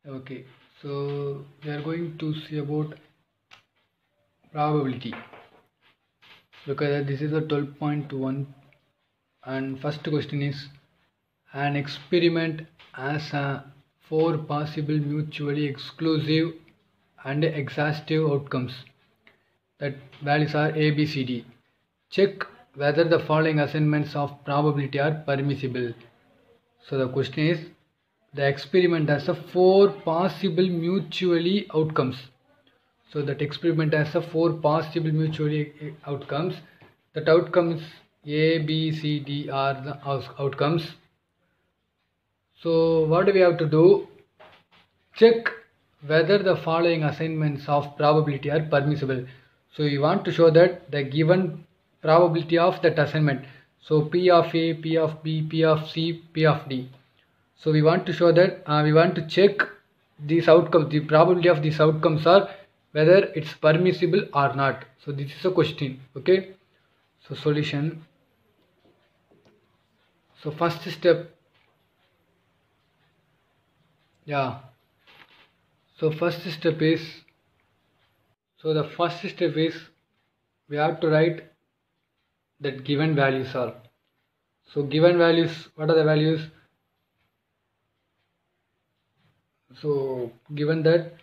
Okay, so we are going to see about probability. Look at that, this is a 12.1 and first question is an experiment has four possible mutually exclusive and exhaustive outcomes. That values are A, B, C, D. Check whether the following assignments of probability are permissible. So the question is the experiment has a four possible mutually outcomes. So that experiment has a four possible mutually outcomes. That outcomes A, B, C, D are the outcomes. So what do we have to do? Check whether the following assignments of probability are permissible. So you want to show that the given probability of that assignment. So P of A, P of B, P of C, P of D. So we want to show that we want to check these outcomes, the probability of these outcomes are whether it's permissible or not. So this is a question. Okay. So solution. So first step. Yeah. So first step is. So the first step is we have to write that given values are. So given values. What are the values? So given that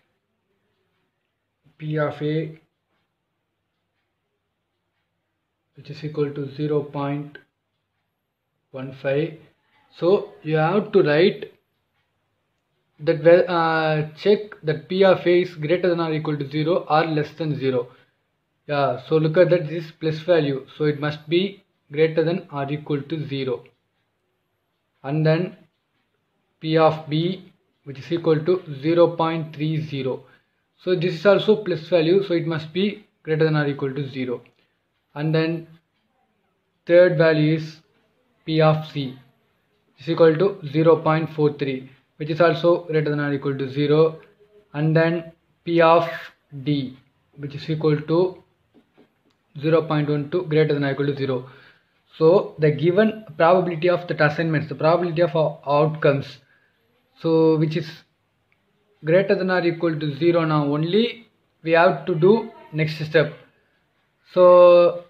P of A which is equal to 0.15, so you have to write that check that P of A is greater than or equal to 0 or less than 0. Yeah, so look at that, this is plus value, so it must be greater than or equal to 0. And then P of B which is equal to 0.30, so this is also plus value, so it must be greater than or equal to 0. And then third value is P of C is equal to 0.43, which is also greater than or equal to 0. And then P of D which is equal to 0.12 greater than or equal to 0. So the given probability of the assignments, the probability of outcomes, so which is greater than or equal to 0, now only we have to do next step. So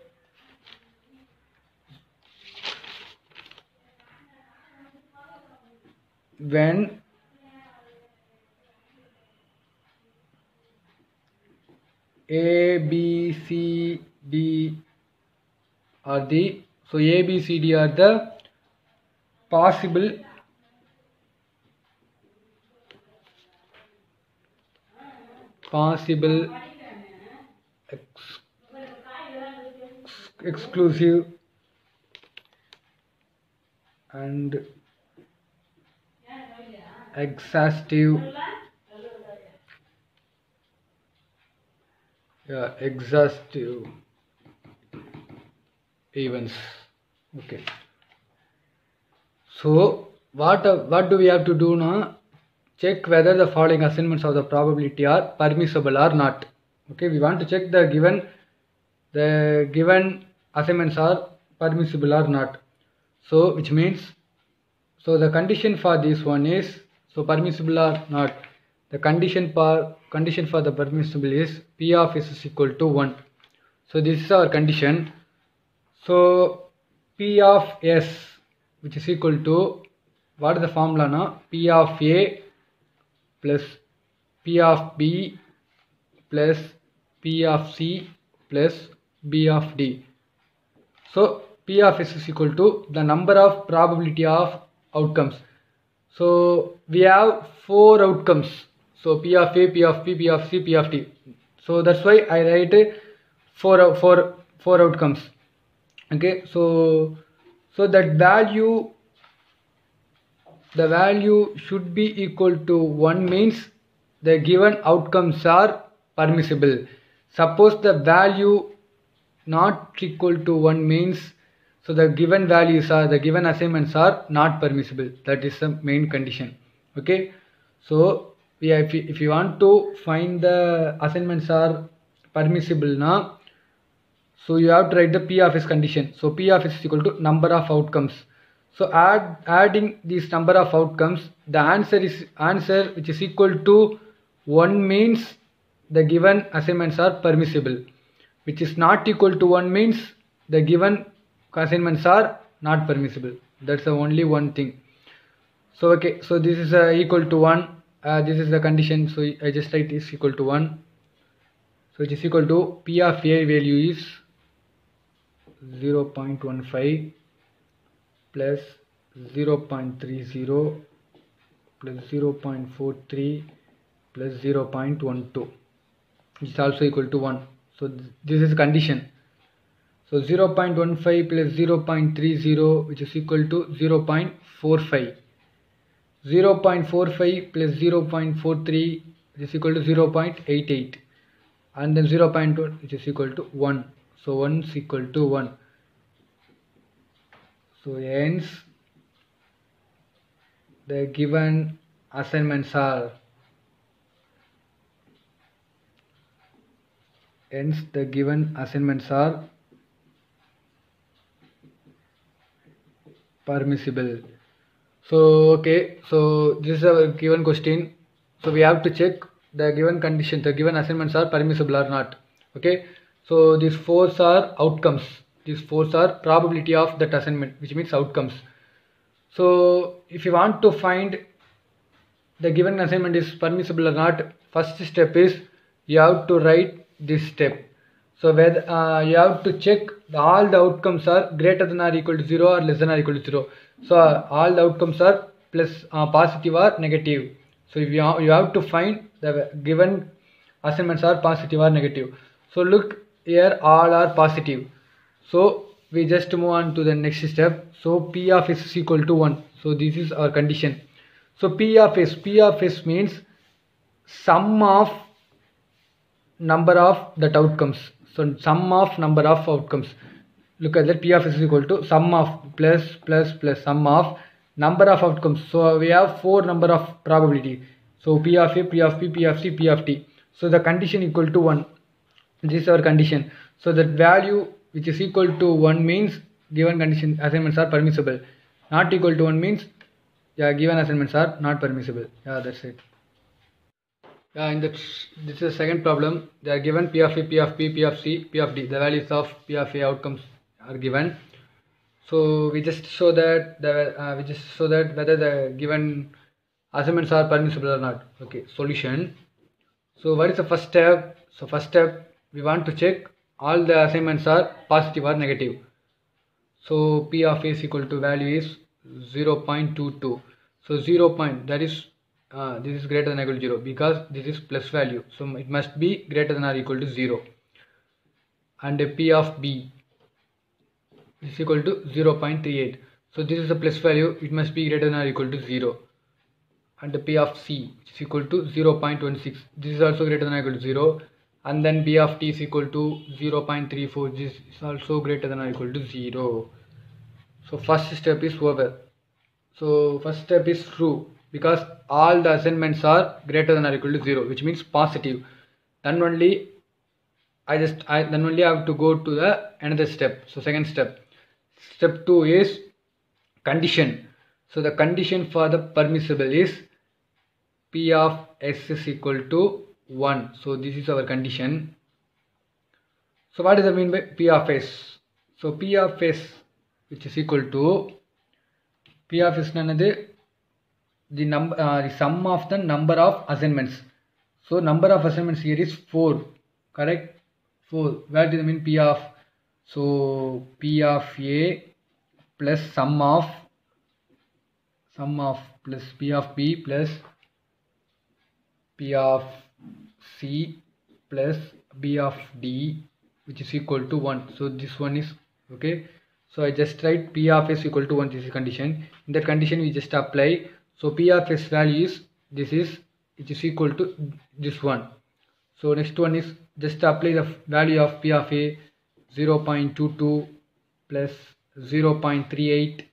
when A, B, C, D are the, so A, B, C, D are the possible exclusive and exhaustive events. Okay, so what do we have to do now? Check whether the following assignments of the probability are permissible or not. Okay, we want to check the given assignments are permissible or not. So which means, so the condition for this one is, so permissible or not, the condition for the permissible is P of S is equal to 1. So this is our condition. So P of S which is equal to, what is the formula now? P of A plus P of B plus P of C plus B of D. So P of S is equal to the number of probability of outcomes. So we have four outcomes. So P of A, P of B, P of C, P of D. So that's why I write four outcomes. Okay, so that value, the value should be equal to 1 means the given outcomes are permissible. Suppose the value not equal to 1 means, so the given values are, the given assignments are not permissible. That is the main condition. Okay, so if you want to find the assignments are permissible now, so you have to write the P of S condition. So P of S is equal to number of outcomes. So adding this number of outcomes, the answer which is equal to 1 means the given assignments are permissible. Which is not equal to 1 means the given assignments are not permissible. That's the only one thing. So okay, so this is equal to 1. This is the condition. So I just write is equal to 1. So it is equal to P of A value is 0.15 plus 0.30 plus 0.43 plus 0.12, which is also equal to 1. So this is condition. So 0.15 plus 0.30, which is equal to 0.45. 0.45 plus 0.43, which is equal to 0.88, and then 0.1, which is equal to 1. So 1 is equal to 1. So hence the given assignments are permissible. So okay, so this is a given question. So we have to check the given condition, the given assignments are permissible or not. Okay, so these 4 are outcomes. These 4 are probability of that assignment, which means outcomes. So if you want to find the given assignment is permissible or not, first step is you have to write this step. So whether you have to check all the outcomes are greater than or equal to 0 or less than or equal to 0. So all the outcomes are plus positive or negative. So if you have to find the given assignments are positive or negative. So look here, all are positive. So we just move on to the next step. So P of S is equal to 1. So this is our condition. So P of S means sum of number of that outcomes. So sum of number of outcomes. Look at that, P of S is equal to sum of plus sum of number of outcomes. So we have 4 number of probability. So P of A, P of P, P of C, P of T. So the condition equal to 1. This is our condition. So that value which is equal to 1 means given condition assignments are permissible. Not equal to 1 means given assignments are not permissible. That's it. In this is the second problem. They are given P of A, P of P, P of C, P of D. The values of P of A outcomes are given. So we just show that whether the given assignments are permissible or not. Okay, solution. So what is the first step? So first step, we want to check all the assignments are positive or negative. So P of A is equal to value is 0.22. So 0. That is this is greater than or equal to 0 because this is plus value. So it must be greater than or equal to 0. And P of B is equal to 0.38. So this is a plus value. It must be greater than or equal to 0. And P of C is equal to 0.16. This is also greater than or equal to 0. And then P of T is equal to 0.34. This is also greater than or equal to 0. So first step is over. So first step is true because all the assignments are greater than or equal to 0, which means positive. Then only I have to go to the another step. So second step. Step 2 is condition. So the condition for the permissible is P of S is equal to 1. So this is our condition. So what does that mean by P of S? So P of S, which is equal to P of S another the sum of the number of assignments. So number of assignments here is 4, correct? 4. Where does it mean P of? So P of A plus sum of plus P of B plus P of C plus B of D, which is equal to 1. So this one is okay. So I just write P of S equal to 1. This is condition. In that condition we just apply. So P of S value is which is equal to this one. So next one is just apply the value of P of A 0.22 plus 0.38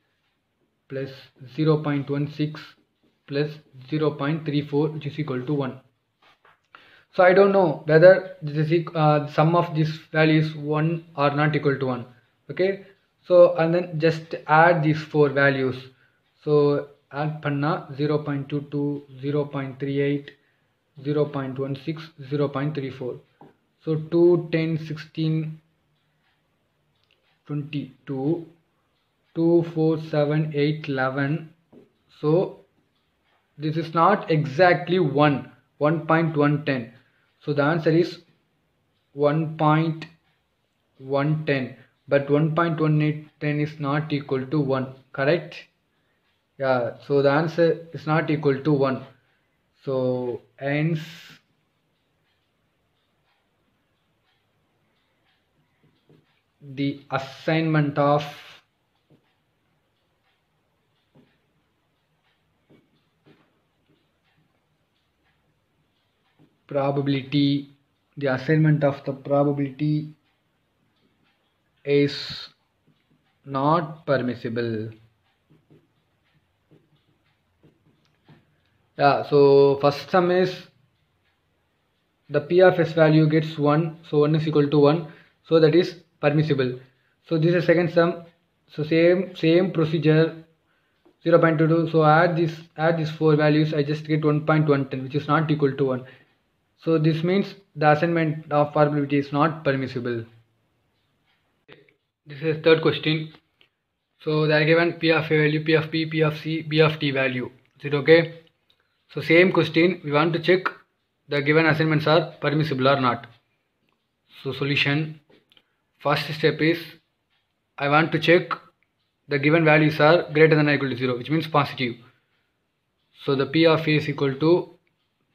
plus 0.16 plus 0.34, which is equal to 1. So I don't know whether this is sum of this value is 1 or not equal to 1. Okay, So and then just add these four values. So add panna 0.22, 0.38, 0.16, 0.34. So 2, 10, 16, 22, 2, 4, 7, 8, 11. So this is not exactly 1.110. So the answer is 1.110, but 1.110 is not equal to 1, correct? Yeah, so the answer is not equal to 1. So hence the assignment of probability, the assignment of the probability is not permissible. Yeah, so first sum is the P of S value gets 1, so 1 is equal to 1, so that is permissible. So this is second sum, so same procedure, 0.22, so add these four values, I just get 1.110, which is not equal to 1. So this means the assignment of probability is not permissible. This is third question. So they are given P of A value, P of B, P of C, B of T value. Is it okay? So same question, we want to check the given assignments are permissible or not. So solution, first step is I want to check the given values are greater than or equal to 0, which means positive. So the P of A is equal to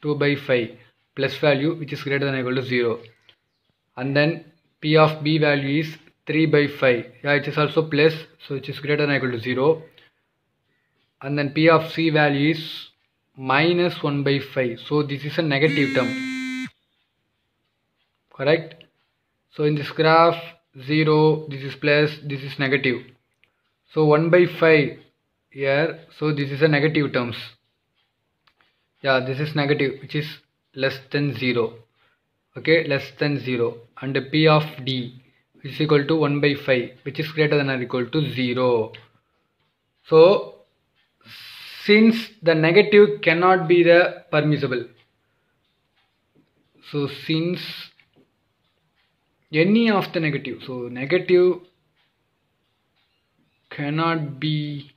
2 by 5 plus value which is greater than or equal to 0. And then P of B value is 3 by 5. Yeah, it is also plus, so it is greater than or equal to 0. And then P of C value is minus 1 by 5. So this is a negative term. Correct? So in this graph 0, this is plus, this is negative. So 1 by 5 here, so this is a negative terms. Yeah, this is negative, which is less than 0. Okay, less than 0. And P of D is equal to 1 by 5, which is greater than or equal to 0. So since the negative cannot be the permissible, so since any of the negative, so negative cannot be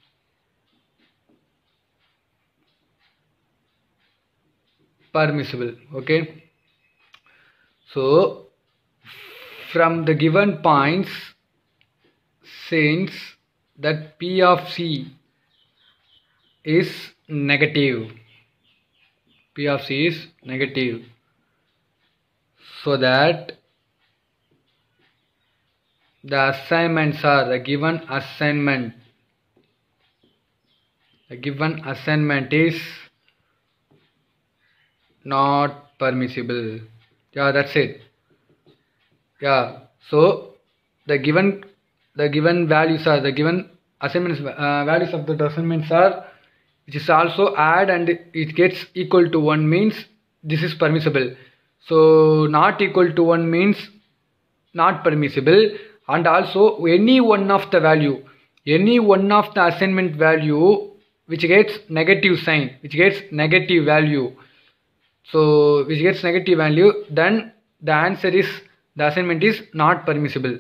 permissible. Okay, so from the given points, since that P of C is negative, P of C is negative, so that the assignments are the given assignment is not permissible. Yeah, that's it. Yeah, so the given values are the given assignments, values of the assignments are, which is also add and it gets equal to 1 means this is permissible. So not equal to 1 means not permissible, and also any one of the value, any one of the assignment value which gets negative sign, which gets negative value, so which gets negative value, then the answer is the assignment is not permissible.